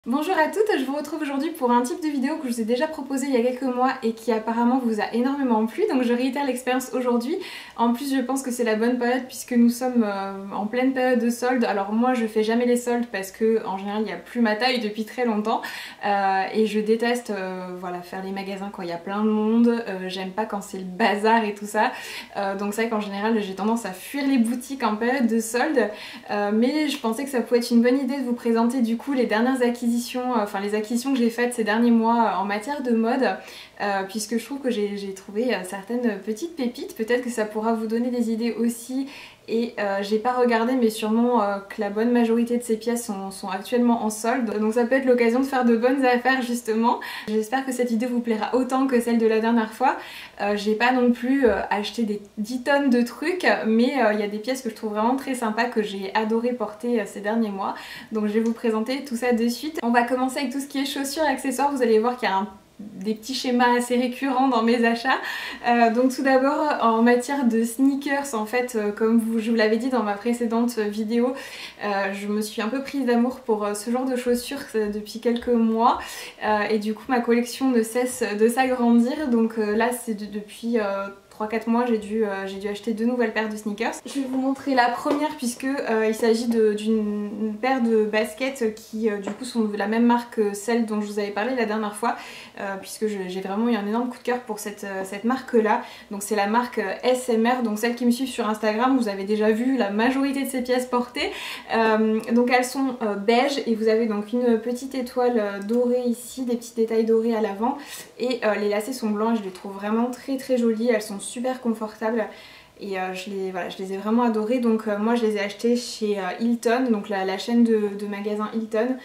Bonjour à toutes, je vous retrouve aujourd'hui pour un type de vidéo que je vous ai déjà proposé il y a quelques mois et qui apparemment vous a énormément plu, donc je réitère l'expérience aujourd'hui. En plus je pense que c'est la bonne période puisque nous sommes en pleine période de soldes. Alors moi je fais jamais les soldes parce que en général il n'y a plus ma taille depuis très longtemps et je déteste voilà, faire les magasins quand il y a plein de monde, j'aime pas quand c'est le bazar et tout ça, donc c'est vrai qu'en général j'ai tendance à fuir les boutiques en période de soldes, mais je pensais que ça pouvait être une bonne idée de vous présenter du coup les dernières acquisitions, enfin les acquisitions que j'ai faites ces derniers mois en matière de mode, puisque je trouve que j'ai trouvé certaines petites pépites. Peut-être que ça pourra vous donner des idées aussi. Et j'ai pas regardé, mais sûrement que la bonne majorité de ces pièces sont actuellement en solde, donc ça peut être l'occasion de faire de bonnes affaires justement. J'espère que cette vidéo vous plaira autant que celle de la dernière fois. J'ai pas non plus acheté des 10 tonnes de trucs, mais il y a des pièces que je trouve vraiment très sympas, que j'ai adoré porter ces derniers mois, donc je vais vous présenter tout ça de suite. On va commencer avec tout ce qui est chaussures, accessoires. Vous allez voir qu'il y a des petits schémas assez récurrents dans mes achats. Donc tout d'abord en matière de sneakers, en fait comme je vous l'avais dit dans ma précédente vidéo, je me suis un peu prise d'amour pour ce genre de chaussures depuis quelques mois, et du coup ma collection ne cesse de s'agrandir. Donc là c'est depuis 3-4 mois j'ai dû acheter 2 nouvelles paires de sneakers. Je vais vous montrer la première puisque il s'agit d'une paire de baskets qui du coup sont de la même marque que celle dont je vous avais parlé la dernière fois, puisque j'ai vraiment eu un énorme coup de cœur pour cette marque là. Donc c'est la marque SMR, donc celles qui me suivent sur Instagram vous avez déjà vu la majorité de ces pièces portées. Donc elles sont beige et vous avez donc une petite étoile dorée ici, des petits détails dorés à l'avant, et les lacets sont blancs et je les trouve vraiment très très jolies. Elles sont super confortables et je les ai vraiment adorées. Donc moi je les ai achetées chez Hilton, donc la chaîne de magasins Hilton,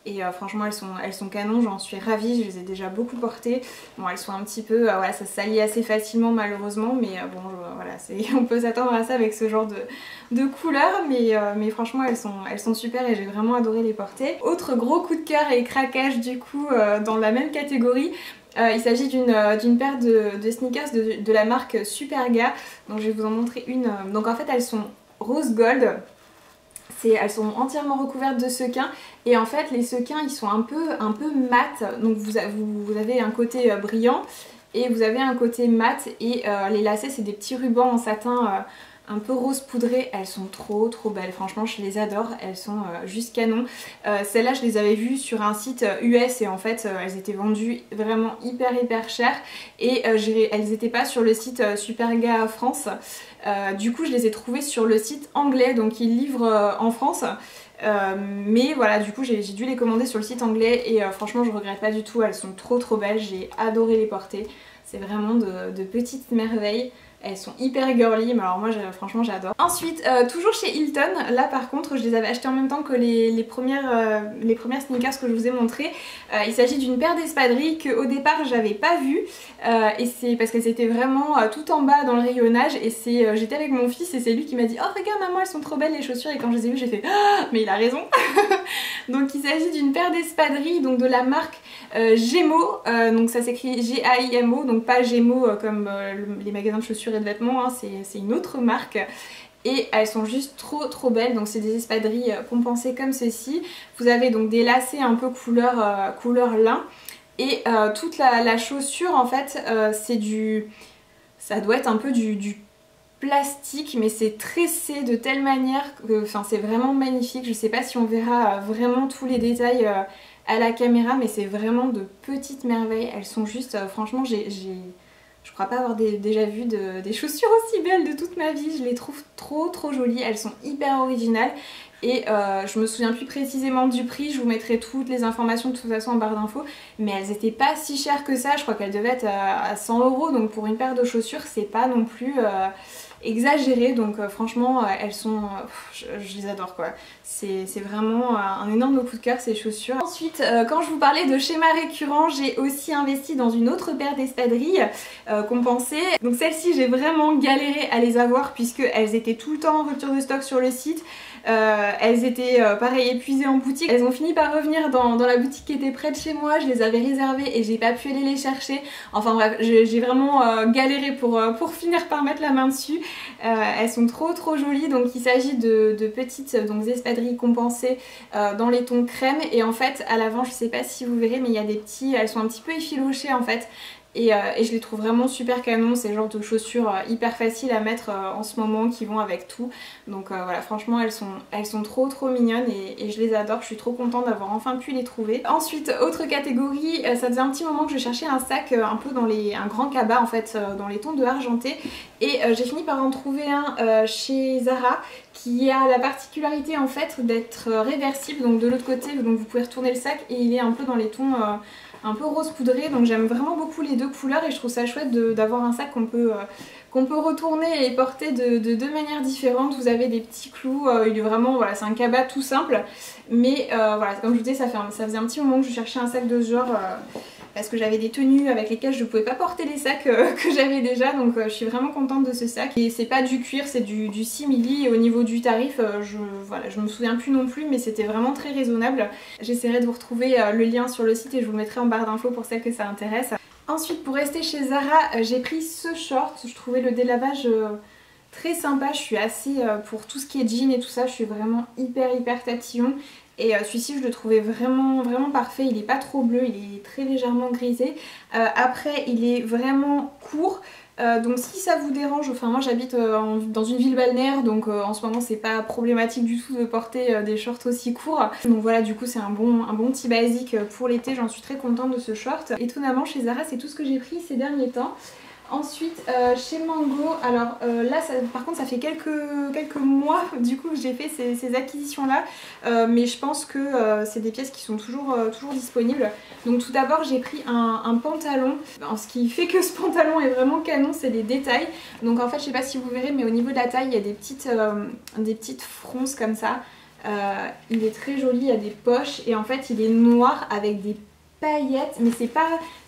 et franchement elles sont canon, j'en suis ravie, je les ai déjà beaucoup portées. Bon elles sont un petit peu, voilà, ça se salit assez facilement malheureusement, mais bon voilà, on peut s'attendre à ça avec ce genre de couleurs, mais franchement elles sont super et j'ai vraiment adoré les porter. Autre gros coup de cœur et craquage du coup dans la même catégorie, il s'agit d'une paire de sneakers de la marque Superga, donc je vais vous en montrer une. Donc en fait elles sont rose gold, elles sont entièrement recouvertes de sequins, et en fait les sequins ils sont un peu mat, donc vous avez un côté brillant et vous avez un côté mat, et les lacets c'est des petits rubans en satin un peu rose poudré. Elles sont trop belles, franchement je les adore, elles sont juste canon. Celles-là je les avais vues sur un site US et en fait elles étaient vendues vraiment hyper cher, et elles n'étaient pas sur le site Superga France. Du coup je les ai trouvées sur le site anglais, donc ils livrent en France. Mais voilà, du coup j'ai dû les commander sur le site anglais et franchement je regrette pas du tout, elles sont trop belles, j'ai adoré les porter. C'est vraiment de petites merveilles. Elles sont hyper girly, mais alors moi franchement j'adore. Ensuite, toujours chez Hilton, là par contre je les avais achetées en même temps que les premières sneakers que je vous ai montrées. Il s'agit d'une paire d'espadrilles que au départ j'avais pas vues, et c'est parce qu'elles étaient vraiment tout en bas dans le rayonnage, et j'étais avec mon fils et c'est lui qui m'a dit « Oh regarde maman, elles sont trop belles les chaussures », et quand je les ai vues j'ai fait « Oh, mais il a raison !» Donc il s'agit d'une paire d'espadrilles donc de la marque Gémeaux, donc ça s'écrit G-A-I-M-O, donc pas Gémeaux comme les magasins de chaussures et de vêtements, hein, c'est une autre marque. Et elles sont juste trop belles, donc c'est des espadrilles compensées comme ceci. Vous avez donc des lacets un peu couleur lin, et toute la chaussure en fait ça doit être un peu du plastique, mais c'est tressé de telle manière que c'est vraiment magnifique. Je sais pas si on verra vraiment tous les détails à la caméra, mais c'est vraiment de petites merveilles. Elles sont juste, franchement je crois pas avoir déjà vu des chaussures aussi belles de toute ma vie. Je les trouve trop jolies, elles sont hyper originales. Et je me souviens plus précisément du prix, je vous mettrai toutes les informations de toute façon en barre d'infos, mais elles étaient pas si chères que ça, je crois qu'elles devaient être à 100 €, donc pour une paire de chaussures c'est pas non plus exagéré. Donc franchement elles sont, je les adore quoi, c'est vraiment un énorme coup de cœur ces chaussures. Ensuite quand je vous parlais de schéma récurrent, j'ai aussi investi dans une autre paire d'espadrilles compensées. Donc celles-ci j'ai vraiment galéré à les avoir puisque elles étaient tout le temps en rupture de stock sur le site. Elles étaient pareil épuisées en boutique. Elles ont fini par revenir dans la boutique qui était près de chez moi, je les avais réservées et j'ai pas pu aller les chercher. Enfin bref, j'ai vraiment galéré pour finir par mettre la main dessus. Elles sont trop jolies, donc il s'agit de petites donc, espadrilles compensées dans les tons crème, et en fait à l'avant, je sais pas si vous verrez, mais il y a des petits, elles sont un petit peu effilochées en fait. Et je les trouve vraiment super canon, c'est le genre de chaussures hyper faciles à mettre en ce moment qui vont avec tout. Donc voilà, franchement elles sont trop mignonnes et je les adore, je suis trop contente d'avoir enfin pu les trouver. Ensuite, autre catégorie, ça faisait un petit moment que je cherchais un sac un peu dans un grand cabas en fait, dans les tons de argenté. Et j'ai fini par en trouver un chez Zara qui a la particularité en fait d'être réversible, donc de l'autre côté, donc vous pouvez retourner le sac et il est un peu dans les tons un peu rose poudré, donc j'aime vraiment beaucoup les deux couleurs et je trouve ça chouette d'avoir un sac qu'on peut retourner et porter de deux manières différentes. Vous avez des petits clous, il est vraiment, voilà, c'est un cabas tout simple, mais voilà, comme je vous disais, ça faisait un petit moment que je cherchais un sac de ce genre parce que j'avais des tenues avec lesquelles je ne pouvais pas porter les sacs que j'avais déjà, donc je suis vraiment contente de ce sac. Et c'est pas du cuir, c'est du 6 mm, et au niveau du tarif, je me souviens plus non plus, mais c'était vraiment très raisonnable. J'essaierai de vous retrouver le lien sur le site et je vous le mettrai en barre d'infos pour celles que ça intéresse. Ensuite, pour rester chez Zara, j'ai pris ce short, je trouvais le délavage très sympa, je suis assez pour tout ce qui est jean et tout ça, je suis vraiment hyper tatillon. Et celui-ci je le trouvais vraiment parfait, il est pas trop bleu, il est très légèrement grisé. Après il est vraiment court, donc si ça vous dérange, enfin moi j'habite dans une ville balnéaire, donc en ce moment c'est pas problématique du tout de porter des shorts aussi courts. Donc voilà, du coup c'est un bon petit basique pour l'été, j'en suis très contente de ce short. Étonnamment chez Zara c'est tout ce que j'ai pris ces derniers temps. Ensuite chez Mango, alors là par contre ça fait quelques mois du coup que j'ai fait ces acquisitions là, mais je pense que c'est des pièces qui sont toujours disponibles. Donc tout d'abord j'ai pris un pantalon. Alors, ce qui fait que ce pantalon est vraiment canon, c'est les détails. Donc en fait je sais pas si vous verrez, mais au niveau de la taille il y a des petites fronces comme ça. Il est très joli, il y a des poches et en fait il est noir avec des paillettes, mais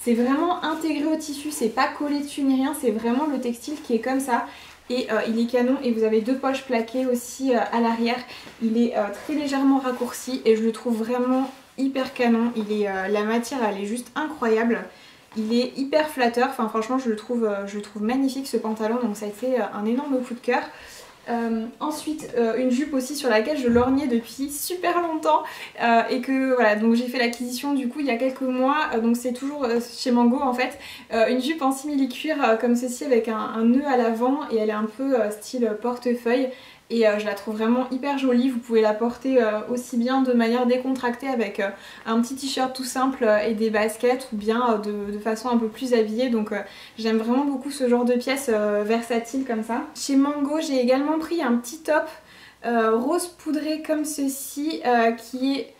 c'est vraiment intégré au tissu, c'est pas collé dessus ni rien, c'est vraiment le textile qui est comme ça. Et il est canon, et vous avez deux poches plaquées aussi à l'arrière. Il est très légèrement raccourci et je le trouve vraiment hyper canon. La matière elle est juste incroyable. Il est hyper flatteur, enfin franchement je le trouve magnifique ce pantalon, donc ça a été un énorme coup de cœur. Ensuite une jupe aussi sur laquelle je lorgnais depuis super longtemps et que voilà, donc j'ai fait l'acquisition du coup il y a quelques mois, donc c'est toujours chez Mango en fait, une jupe en simili-cuir comme ceci avec un nœud à l'avant, et elle est un peu style portefeuille. Et je la trouve vraiment hyper jolie, vous pouvez la porter aussi bien de manière décontractée avec un petit t-shirt tout simple et des baskets, ou bien de façon un peu plus habillée. Donc j'aime vraiment beaucoup ce genre de pièces versatiles comme ça. Chez Mango j'ai également pris un petit top rose poudré comme ceci qui est...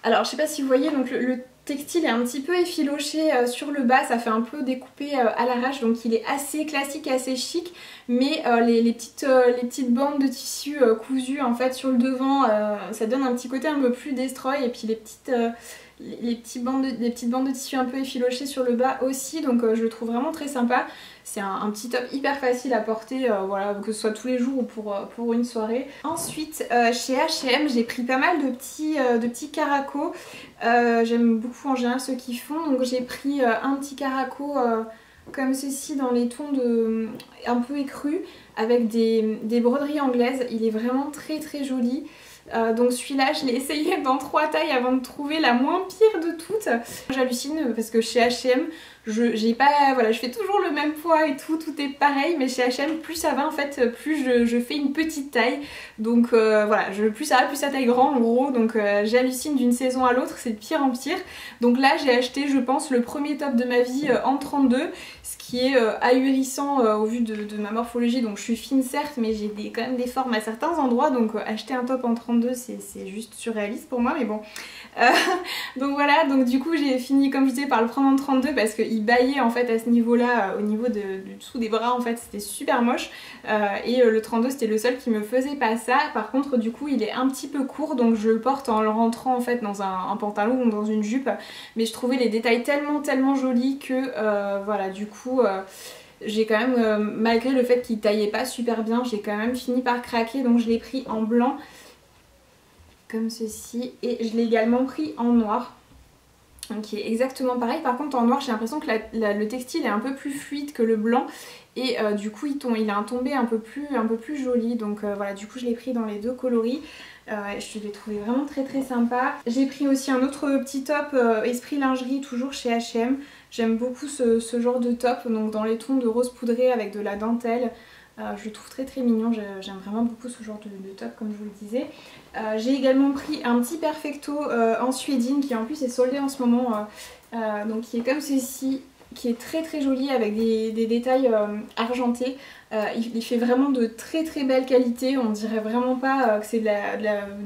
Alors je sais pas si vous voyez, donc le textile est un petit peu effiloché sur le bas, ça fait un peu découpé à l'arrache, donc il est assez classique, assez chic, mais les petites bandes de tissu cousues en fait sur le devant, ça donne un petit côté un peu plus destroy, et puis les petites bandes de tissu un peu effilochées sur le bas aussi, donc je le trouve vraiment très sympa. C'est un petit top hyper facile à porter, voilà, que ce soit tous les jours ou pour une soirée. Ensuite chez H&M j'ai pris pas mal de petits caracos. J'aime beaucoup en général ceux qui font, donc j'ai pris un petit caraco comme ceci dans les tons un peu écrus avec des broderies anglaises. Il est vraiment très joli. Donc celui-là je l'ai essayé dans 3 tailles avant de trouver la moins pire de toutes. J'hallucine parce que chez H&M je fais toujours le même poids et tout est pareil, mais chez H&M plus ça va en fait, plus je fais une petite taille. Donc voilà, plus ça va, plus ça taille grand en gros, donc j'hallucine d'une saison à l'autre, c'est de pire en pire. Donc là j'ai acheté je pense le premier top de ma vie en 32, ce qui est ahurissant au vu de ma morphologie. Donc je suis fine certes, mais j'ai quand même des formes à certains endroits, donc acheter un top en 32 c'est juste surréaliste pour moi, mais bon. Donc voilà, donc du coup j'ai fini comme je disais par le prendre en 32 parce qu'il baillait en fait à ce niveau là, au niveau du dessous des bras en fait, c'était super moche, et le 32 c'était le seul qui me faisait pas ça. Par contre du coup il est un petit peu court, donc je le porte en le rentrant en fait dans un pantalon ou dans une jupe, mais je trouvais les détails tellement jolis que voilà, du coup j'ai quand même, malgré le fait qu'il taillait pas super bien, j'ai quand même fini par craquer, donc je l'ai pris en blanc. comme ceci et je l'ai également pris en noir. Donc qui est exactement pareil. Par contre en noir j'ai l'impression que le textile est un peu plus fluide que le blanc et du coup il a un tombé un peu plus joli. Donc voilà, du coup je l'ai pris dans les deux coloris. Je l'ai trouvé vraiment très très sympa. J'ai pris aussi un autre petit top Esprit Lingerie, toujours chez H&M. J'aime beaucoup ce genre de top, donc dans les tons de rose poudré avec de la dentelle. Je le trouve très très mignon, j'aime vraiment beaucoup ce genre de top comme je vous le disais. J'ai également pris un petit perfecto en suédine qui en plus est soldé en ce moment, donc qui est comme ceci, qui est très très joli avec des détails argentés. Il fait vraiment de très très belle qualité, on dirait vraiment pas que c'est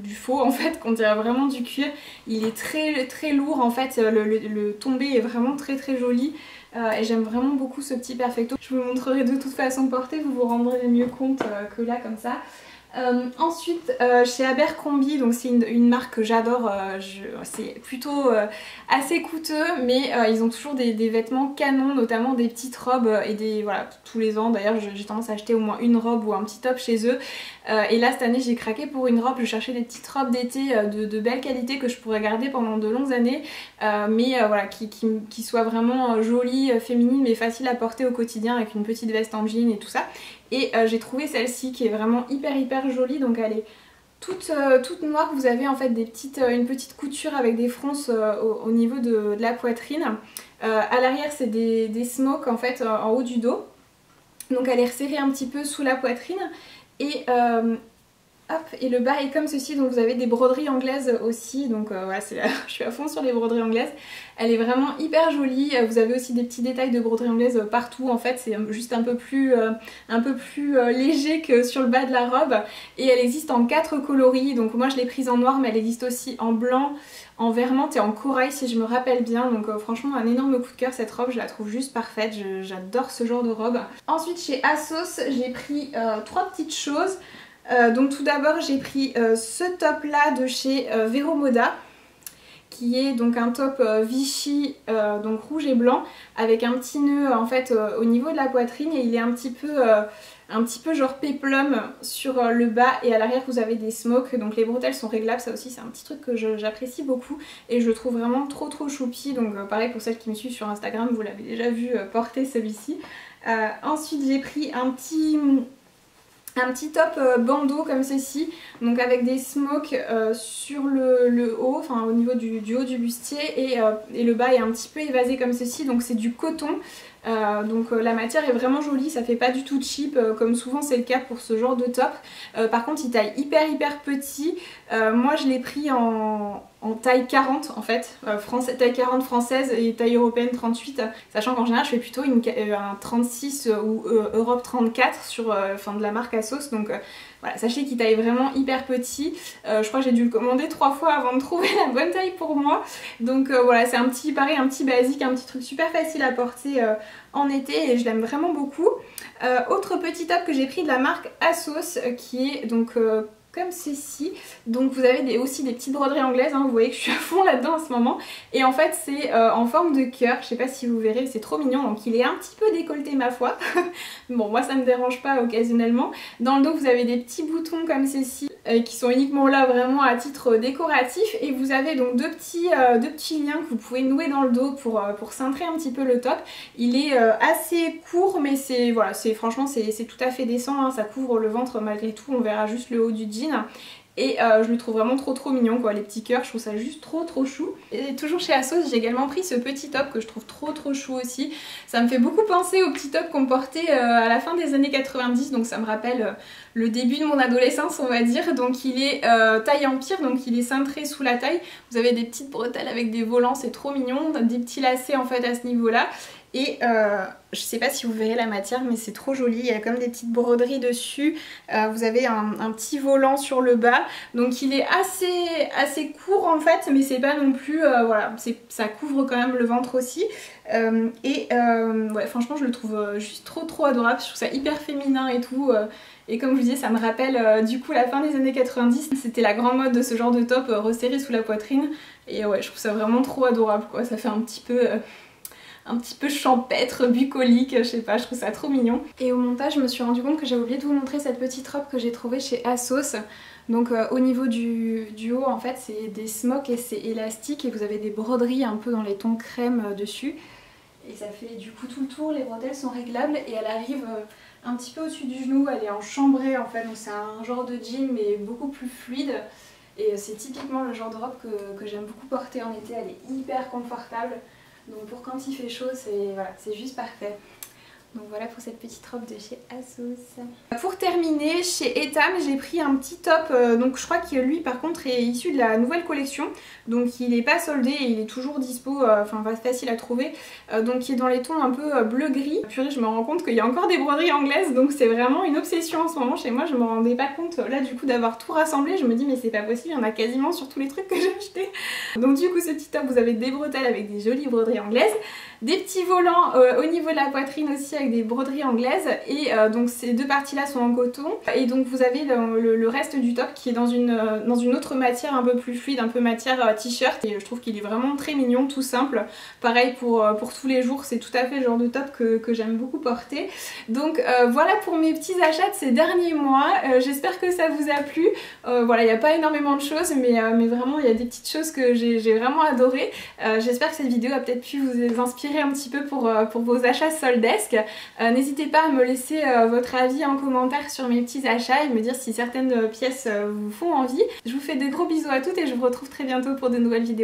du faux en fait, qu'on dirait vraiment du cuir. Il est très très lourd en fait, le tombé est vraiment très très joli. Et j'aime vraiment beaucoup ce petit perfecto. Je vous le montrerai de toute façon porté, vous vous rendrez mieux compte que là comme ça. Ensuite chez Abercrombie, donc c'est une marque que j'adore, c'est plutôt assez coûteux mais ils ont toujours des vêtements canons, notamment des petites robes et voilà, tous les ans d'ailleurs j'ai tendance à acheter au moins une robe ou un petit top chez eux. Et là cette année j'ai craqué pour une robe, je cherchais des petites robes d'été de belle qualité que je pourrais garder pendant de longues années, mais voilà, qui soient vraiment jolies, féminines mais faciles à porter au quotidien avec une petite veste en jean et tout ça. Et j'ai trouvé celle-ci qui est vraiment hyper jolie, donc elle est toute noire. Vous avez en fait une petite couture avec des fronces au niveau de la poitrine. À l'arrière c'est des smokes en fait en haut du dos, donc elle est resserrée un petit peu sous la poitrine et hop, et le bas est comme ceci, donc vous avez des broderies anglaises aussi, donc voilà, je suis à fond sur les broderies anglaises. Elle est vraiment hyper jolie, vous avez aussi des petits détails de broderies anglaises partout en fait, c'est juste un peu plus léger que sur le bas de la robe. Et elle existe en 4 coloris, donc moi je l'ai prise en noir mais elle existe aussi en blanc, en vert menthe et en corail si je me rappelle bien, donc franchement un énorme coup de cœur cette robe, je la trouve juste parfaite, j'adore ce genre de robe. Ensuite chez ASOS j'ai pris 3 petites choses. Donc tout d'abord j'ai pris ce top là de chez Vero Moda, qui est donc un top Vichy donc rouge et blanc avec un petit nœud en fait au niveau de la poitrine, et il est un petit peu genre péplum sur le bas, et à l'arrière vous avez des smokes, donc les bretelles sont réglables, ça aussi c'est un petit truc que j'apprécie beaucoup et je le trouve vraiment trop choupi. Donc pareil pour celles qui me suivent sur Instagram, vous l'avez déjà vu porter celui-ci. Ensuite j'ai pris un petit top bandeau comme ceci, donc avec des smokes sur le haut, enfin au niveau du haut du bustier, et le bas est un petit peu évasé comme ceci, donc c'est du coton. Donc la matière est vraiment jolie, ça fait pas du tout cheap comme souvent c'est le cas pour ce genre de top. Par contre il taille hyper petit. Moi je l'ai pris en taille 40 en fait, taille 40 française et taille européenne 38, sachant qu'en général je fais plutôt un 36 ou Europe 34 sur de la marque ASOS, donc voilà, sachez qu'il taille vraiment hyper petit. Je crois que j'ai dû le commander 3 fois avant de trouver la bonne taille pour moi. Donc voilà, c'est un petit basique, un petit truc super facile à porter en été et je l'aime vraiment beaucoup. Autre petit top que j'ai pris de la marque ASOS qui est donc comme ceci. Donc vous avez aussi des petites broderies anglaises, hein, vous voyez que je suis à fond là-dedans en ce moment. Et en fait c'est en forme de cœur, je sais pas si vous verrez, c'est trop mignon. Donc il est un petit peu décolleté ma foi. Bon moi ça me dérange pas occasionnellement. Dans le dos vous avez des petits boutons comme ceci qui sont uniquement là vraiment à titre décoratif. Et vous avez donc deux petits liens que vous pouvez nouer dans le dos pour cintrer un petit peu le top. Il est assez court mais voilà, franchement c'est tout à fait décent, hein, ça couvre le ventre malgré tout, on verra juste le haut du jean. Et je le trouve vraiment trop mignon quoi, les petits cœurs, je trouve ça juste trop chou. Et toujours chez ASOS j'ai également pris ce petit top que je trouve trop chou aussi. Ça me fait beaucoup penser au petit top qu'on portait à la fin des années 90, donc ça me rappelle le début de mon adolescence on va dire. Donc il est taille empire, donc il est cintré sous la taille. Vous avez des petites bretelles avec des volants, c'est trop mignon, des petits lacets en fait à ce niveau là. Et je sais pas si vous verrez la matière mais c'est trop joli, il y a comme des petites broderies dessus, vous avez un petit volant sur le bas, donc il est assez court en fait mais c'est pas non plus, voilà, ça couvre quand même le ventre aussi. Ouais, franchement je le trouve juste trop adorable, je trouve ça hyper féminin et tout. Et comme je vous disais, ça me rappelle du coup la fin des années 90, c'était la grande mode de ce genre de top resserré sous la poitrine. Et ouais, je trouve ça vraiment trop adorable quoi, ça fait un petit peu champêtre, bucolique, je sais pas, je trouve ça trop mignon. Et au montage je me suis rendu compte que j'ai oublié de vous montrer cette petite robe que j'ai trouvée chez ASOS. Donc au niveau du haut en fait c'est des smocks et c'est élastique et vous avez des broderies un peu dans les tons crème dessus. Et ça fait du coup tout le tour, les bretelles sont réglables et elle arrive un petit peu au-dessus du genou, elle est en chambrée en fait, donc c'est un genre de jean mais beaucoup plus fluide. Et c'est typiquement le genre de robe que j'aime beaucoup porter en été, elle est hyper confortable. Donc pour quand il fait chaud, c'est voilà, juste parfait. Donc voilà pour cette petite robe de chez ASOS. Pour terminer, chez Etam, j'ai pris un petit top, donc je crois que lui par contre est issu de la nouvelle collection. Donc il n'est pas soldé et il est toujours dispo, enfin facile à trouver. Donc il est dans les tons un peu bleu-gris. Purée, je me rends compte qu'il y a encore des broderies anglaises, donc c'est vraiment une obsession en ce moment chez moi. Je me rendais pas compte là du coup d'avoir tout rassemblé. Je me dis mais c'est pas possible, il y en a quasiment sur tous les trucs que j'ai achetés. Donc du coup ce petit top, vous avez des bretelles avec des jolies broderies anglaises. Des petits volants au niveau de la poitrine aussi avec des broderies anglaises et donc ces deux parties là sont en coton et donc vous avez le reste du top qui est dans une autre matière un peu plus fluide, un peu matière t-shirt et je trouve qu'il est vraiment très mignon, tout simple. Pareil pour tous les jours, c'est tout à fait le genre de top que j'aime beaucoup porter. Donc voilà pour mes petits achats de ces derniers mois, j'espère que ça vous a plu. Voilà, il n'y a pas énormément de choses mais vraiment il y a des petites choses que j'ai vraiment adoré. J'espère que cette vidéo a peut-être pu vous inspirer un petit peu pour vos achats soldesques. N'hésitez pas à me laisser votre avis en commentaire sur mes petits achats et me dire si certaines pièces vous font envie. Je vous fais des gros bisous à toutes et je vous retrouve très bientôt pour de nouvelles vidéos.